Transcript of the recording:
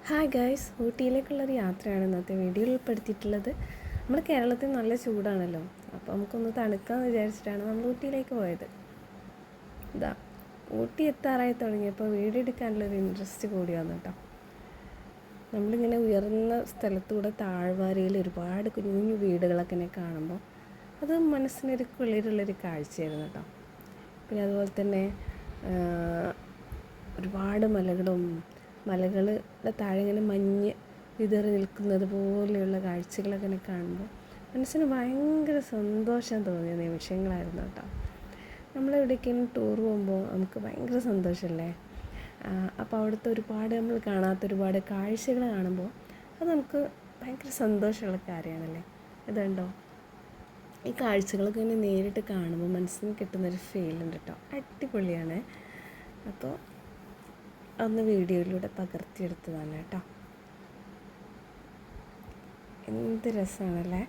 Hi guys, ഊട്ടിയിലേക്കുള്ളൊരു യാത്രയാണ് ഇന്നത്തെ വീഡിയോയിൽ ഉൾപ്പെടുത്തിയിട്ടുള്ളത്. നമ്മുടെ കേരളത്തിൽ നല്ല ചൂടാണല്ലോ, അപ്പോൾ നമുക്കൊന്ന് തണുക്കാമെന്ന് വിചാരിച്ചിട്ടാണ് നമ്മൾ ഊട്ടിയിലേക്ക് പോയത്. ഇതാ ഊട്ടി എത്താറായി തുടങ്ങിയപ്പോൾ വീഡിയോ എടുക്കാനുള്ളൊരു ഇൻട്രസ്റ്റ് കൂടി വന്നു കേട്ടോ. നമ്മളിങ്ങനെ ഉയർന്ന സ്ഥലത്തൂടെ താഴ്വാരയിൽ ഒരുപാട് കുഞ്ഞു കുഞ്ഞു വീടുകളൊക്കെ ഇങ്ങനെ കാണുമ്പോൾ അത് മനസ്സിനൊരു കുളിരുള്ളൊരു കാഴ്ചയായിരുന്നു കേട്ടോ. പിന്നെ അതുപോലെ തന്നെ ഒരുപാട് മലകളുടെ താഴെ ഇങ്ങനെ മഞ്ഞ് വിതറി നിൽക്കുന്നത് പോലെയുള്ള കാഴ്ചകളൊക്കെ ഇങ്ങനെ കാണുമ്പോൾ മനസ്സിന് ഭയങ്കര സന്തോഷം തോന്നിയ നിമിഷങ്ങളായിരുന്നു കേട്ടോ. നമ്മളെവിടേക്കെങ്കിലും ടൂർ പോകുമ്പോൾ നമുക്ക് ഭയങ്കര സന്തോഷമല്ലേ. അപ്പോൾ അവിടുത്തെ നമ്മൾ കാണാത്ത ഒരുപാട് കാഴ്ചകൾ കാണുമ്പോൾ അത് നമുക്ക് ഭയങ്കര സന്തോഷമുള്ള കാര്യമാണല്ലേ. ഇതുണ്ടോ, ഈ കാഴ്ചകളൊക്കെ ഇങ്ങനെ നേരിട്ട് കാണുമ്പോൾ മനസ്സിന് കിട്ടുന്നൊരു ഫീലുണ്ട് കേട്ടോ. അടിപൊളിയാണ്. അപ്പോൾ ഒന്ന് വീഡിയോയിലൂടെ പകർത്തിയെടുത്തതാണ് കേട്ടോ. എന്ത് രസമാണല്ലേ.